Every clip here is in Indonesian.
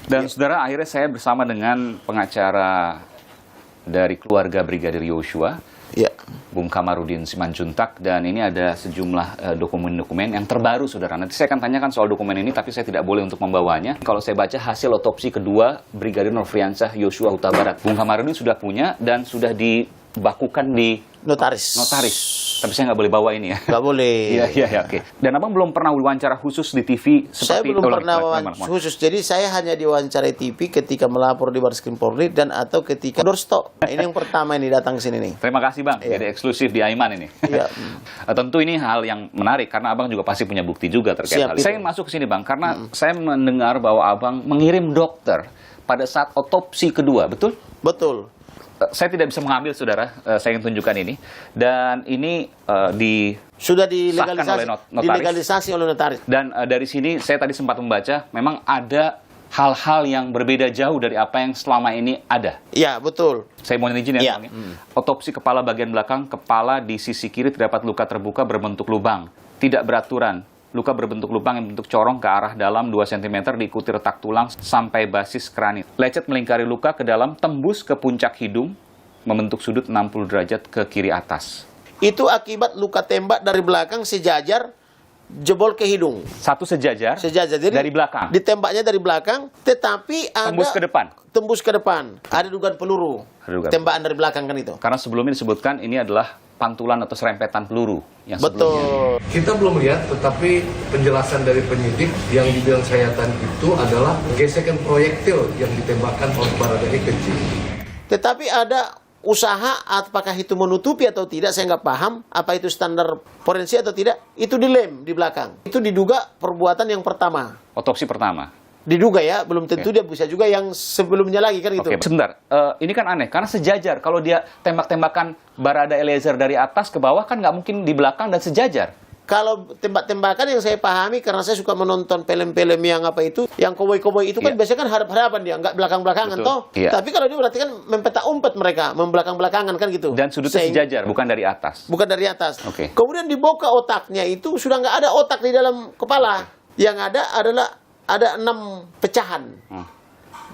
Dan saudara, akhirnya saya bersama dengan pengacara dari keluarga Brigadir Yosua, Ya. Bung Kamarudin Simanjuntak, dan ini ada sejumlah dokumen-dokumen yang terbaru, saudara. Nanti saya akan tanyakan soal dokumen ini, tapi saya tidak boleh untuk membawanya. Kalau saya baca hasil otopsi kedua Brigadir Nofriansyah Yosua Huta Barat, Bung Kamarudin sudah punya dan sudah dibakukan di Notaris. Tapi saya nggak boleh bawa ini ya. Nggak boleh. Iya, oke. Dan abang belum pernah wawancara khusus di TV seperti Saya belum itu? pernah wawancara khusus. Jadi saya hanya diwawancarai TV ketika melapor di Barreskrim Polri dan atau ketika doorstop. Ini yang pertama ini datang ke sini nih. Terima kasih bang. Iya. Jadi eksklusif di Aiman ini. Iya. Tentu ini hal yang menarik karena abang juga pasti punya bukti juga terkait hal. Saya masuk ke sini bang karena saya mendengar bahwa abang mengirim dokter pada saat otopsi kedua, betul? Betul. Saya tidak bisa mengambil, saudara. Saya ingin tunjukkan ini. Dan ini sudah dilegalisasi oleh notaris. Dan dari sini saya tadi sempat membaca, memang ada hal-hal yang berbeda jauh dari apa yang selama ini ada. Iya, betul. Saya mohon izin ya, Ya. Bang. Otopsi kepala bagian belakang, kepala di sisi kiri terdapat luka terbuka berbentuk lubang. Tidak beraturan. Luka berbentuk lubang yang bentuk corong ke arah dalam 2 cm diikuti retak tulang sampai basis kranit. Lecet melingkari luka ke dalam tembus ke puncak hidung, membentuk sudut 60 derajat ke kiri atas. Itu akibat luka tembak dari belakang sejajar jebol ke hidung. Satu sejajar. Jadi dari belakang. Ditembaknya dari belakang, tetapi ada tembus ke depan. Tembus ke depan. Ada dugaan peluru. Tembakan dari belakang kan itu. Karena sebelumnya disebutkan ini adalah pantulan atau serempetan peluru yang betul. Kita belum lihat, tetapi penjelasan dari penyidik yang dibilang sayatan itu adalah gesekan proyektil yang ditembakkan oleh Baradae kecil. Tetapi ada usaha apakah itu menutupi atau tidak, saya nggak paham. Apa itu standar forensik atau tidak? Itu dilem di belakang. Itu diduga perbuatan yang pertama. Otopsi pertama. Diduga ya, belum tentu dia bisa juga yang sebelumnya lagi kan gitu. Oke, sebentar. Ini kan aneh, karena sejajar. Kalau dia tembak-tembakan Barada Eliezer dari atas ke bawah kan nggak mungkin di belakang dan sejajar. Kalau tembak-tembakan yang saya pahami, karena saya suka menonton film-film yang apa itu, yang koboi-koboi itu kan biasanya kan harap-harapan dia, nggak belakang-belakangan toh. Tapi kalau dia berarti kan mempetak umpet mereka, membelakang-belakangan kan gitu. Dan sudutnya sejajar, bukan dari atas. Bukan dari atas. Kemudian dibawa ke otaknya itu sudah nggak ada otak di dalam kepala. Yang ada adalah ada 6 pecahan.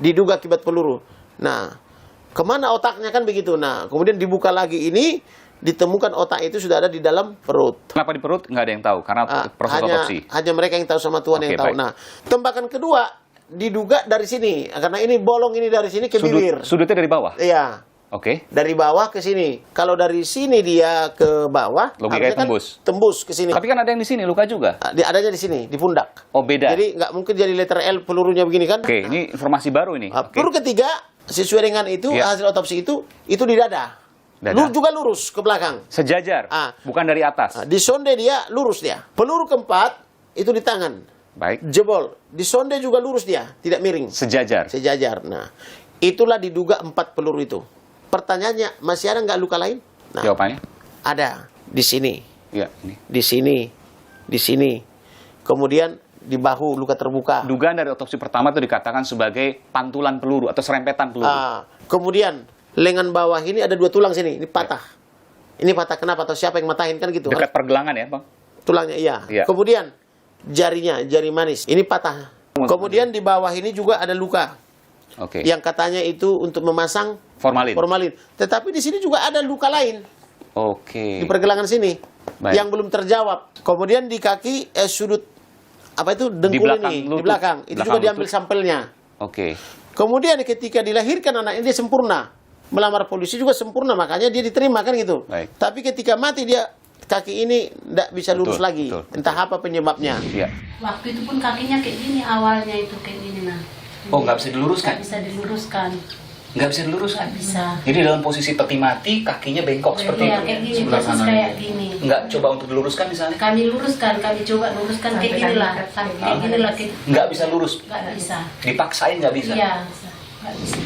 Diduga akibat peluru. Nah, kemana otaknya kan begitu. Nah, kemudian dibuka lagi ini, ditemukan otak itu sudah ada di dalam perut. Kenapa di perut? Nggak ada yang tahu, karena proses otopsi. Hanya mereka yang tahu sama Tuhan yang tahu. Baik. Nah, tembakan kedua diduga dari sini. Karena ini bolong ini dari sini ke bibir. Sudutnya dari bawah? Iya. Oke. Dari bawah ke sini. Kalau dari sini dia ke bawah, logikanya tembus. Kan tembus ke sini. Tapi kan ada yang di sini luka juga. Adanya di sini, di pundak. Oh, beda. Jadi nggak mungkin jadi letter L pelurunya begini kan? Oke, ini informasi baru ini. Peluru ketiga sesuai dengan itu hasil otopsi itu di dada. Juga lurus ke belakang. Sejajar. Bukan dari atas. Di sonde dia lurus dia. Peluru keempat itu di tangan. Baik. Jebol. Di sonde juga lurus dia, tidak miring. Sejajar. Nah, itulah diduga 4 peluru itu. Pertanyaannya, masih ada nggak luka lain? Nah, jawabannya? Ada. Di sini. Iya, ini. Di sini. Di sini. Kemudian di bahu luka terbuka. Dugaan dari otopsi pertama itu dikatakan sebagai pantulan peluru atau serempetan peluru. Kemudian lengan bawah ini ada 2 tulang sini. Ini patah. Ini patah kenapa? Atau siapa yang matahin kan gitu? Dekat pergelangan ya, Bang? Tulangnya, iya. Kemudian jarinya, jari manis. Ini patah. Kemudian di bawah ini juga ada luka. Yang katanya itu untuk memasang formalin. Tetapi di sini juga ada luka lain. Di pergelangan sini. Baik. Yang belum terjawab. Kemudian di kaki sudut apa itu dengkul di belakang. Itu juga diambil sampelnya. Kemudian ketika dilahirkan anaknya dia sempurna. Melamar polisi juga sempurna, makanya dia diterima kan gitu. Baik. Tapi ketika mati dia kaki ini tidak bisa lurus lagi. Entah apa penyebabnya. Waktu itu pun kakinya kayak gini awalnya itu kayak gini nah. Oh, nggak bisa diluruskan? Nggak bisa diluruskan. Nggak bisa diluruskan? Nggak bisa. Jadi dalam posisi peti mati, kakinya bengkok seperti itu? Kayak gini, persis kayak gini. Nggak coba untuk diluruskan misalnya? Kami luruskan, kami coba luruskan kayak gini lah. Kayak gini lah. Nggak bisa lurus? Nggak bisa. Dipaksain nggak bisa? Iya, nggak bisa.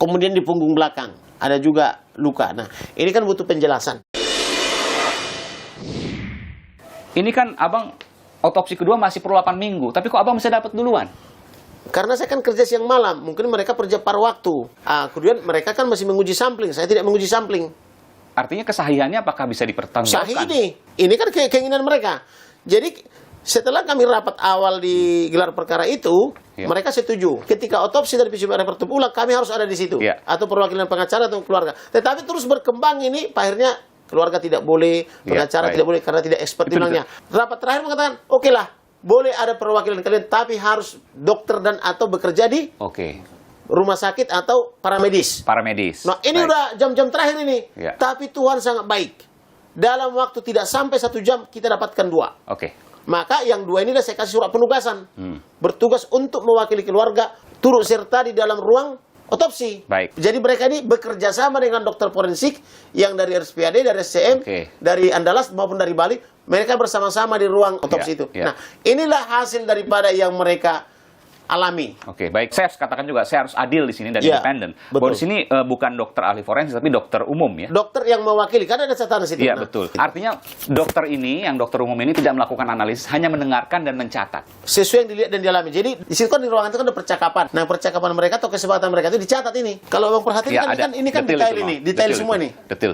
Kemudian di punggung belakang, ada juga luka. Nah, ini kan butuh penjelasan. Ini kan abang otopsi kedua masih perlu 8 minggu, tapi kok abang bisa dapat duluan? Karena saya kan kerja siang malam, mungkin mereka kerja paruh waktu. Kemudian mereka kan masih menguji sampling, saya tidak menguji sampling. Artinya kesahihannya apakah bisa dipertanggungjawabkan? Sahih ini kan keinginan mereka. Jadi setelah kami rapat awal di gelar perkara itu, Mereka setuju. Ketika otopsi dan visum reparatif ulang, kami harus ada di situ. Atau perwakilan pengacara atau keluarga. Tetapi terus berkembang ini, akhirnya keluarga tidak boleh, pengacara tidak boleh karena tidak expert bilangnya. Rapat terakhir mengatakan, oke lah, boleh ada perwakilan kalian, tapi harus dokter dan atau bekerja di rumah sakit atau paramedis. Nah, ini udah jam-jam terakhir ini. Tapi Tuhan sangat baik. Dalam waktu tidak sampai 1 jam, kita dapatkan 2. Maka yang 2 ini saya kasih surat penugasan. Bertugas untuk mewakili keluarga, turut serta di dalam ruang otopsi. Jadi mereka ini bekerja sama dengan dokter forensik yang dari RSPAD, dari SCM, dari Andalas maupun dari Bali. Mereka bersama-sama di ruang otopsi itu. Nah, inilah hasil daripada yang mereka alami. Baik. Saya harus katakan juga, saya harus adil di sini dan independen. Bahwa di sini bukan dokter ahli forensik, tapi dokter umum ya. Dokter yang mewakili, karena ada catatan di situ. Iya, betul. Artinya dokter ini, yang dokter umum ini tidak melakukan analisis, hanya mendengarkan dan mencatat. Sesuai yang dilihat dan dialami. Jadi di situ kan di ruangan itu kan ada percakapan. Nah, percakapan mereka atau kesepakatan mereka itu dicatat ini. Kalau abang perhatikan ini kan detail ini, detail semua ini. Betul.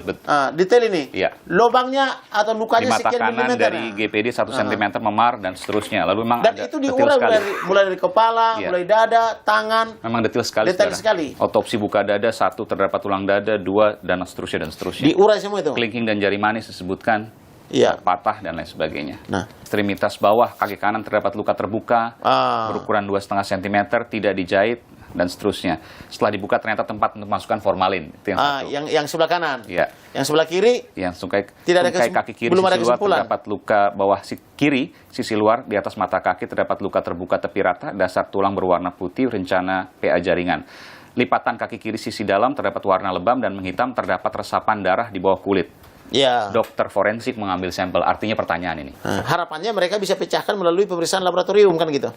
Detail ini. Lubangnya atau lukanya di mata sekian kanan milimeter. dari GPD 1 cm memar dan seterusnya. Lalu memang dan ada itu diurai mulai dari kepala, mulai dada, tangan. Memang detail sekali. Otopsi buka dada, 1 terdapat tulang dada, 2 dan seterusnya. Diurai semua itu. Kelingking dan jari manis disebutkan patah dan lain sebagainya. Ekstremitas bawah kaki kanan terdapat luka terbuka berukuran 2,5 cm, tidak dijahit dan seterusnya. Setelah dibuka ternyata tempat untuk masukkan formalin. Itu yang sebelah kanan. Yang sebelah kiri. Yang tungkai kaki kiri belum ada sisi luar kesimpulan. terdapat luka bawah kiri sisi luar, di atas mata kaki terdapat luka terbuka tepi rata, dasar tulang berwarna putih, rencana PA jaringan. Lipatan kaki kiri sisi dalam terdapat warna lebam dan menghitam, terdapat resapan darah di bawah kulit. Dokter forensik mengambil sampel, artinya pertanyaan ini. Harapannya mereka bisa pecahkan melalui pemeriksaan laboratorium kan gitu.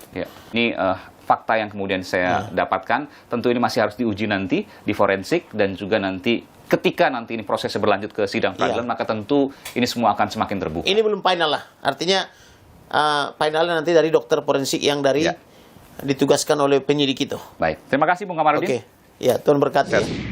Ini fakta yang kemudian saya dapatkan. Tentu ini masih harus diuji nanti di forensik dan juga nanti ketika nanti ini prosesnya berlanjut ke sidang peradilan, maka tentu ini semua akan semakin terbuka. Ini belum final lah. Artinya finalnya nanti dari dokter forensik yang dari ditugaskan oleh penyidik itu. Baik. Terima kasih Bung Kamarudin. Ya, Tuhan berkati.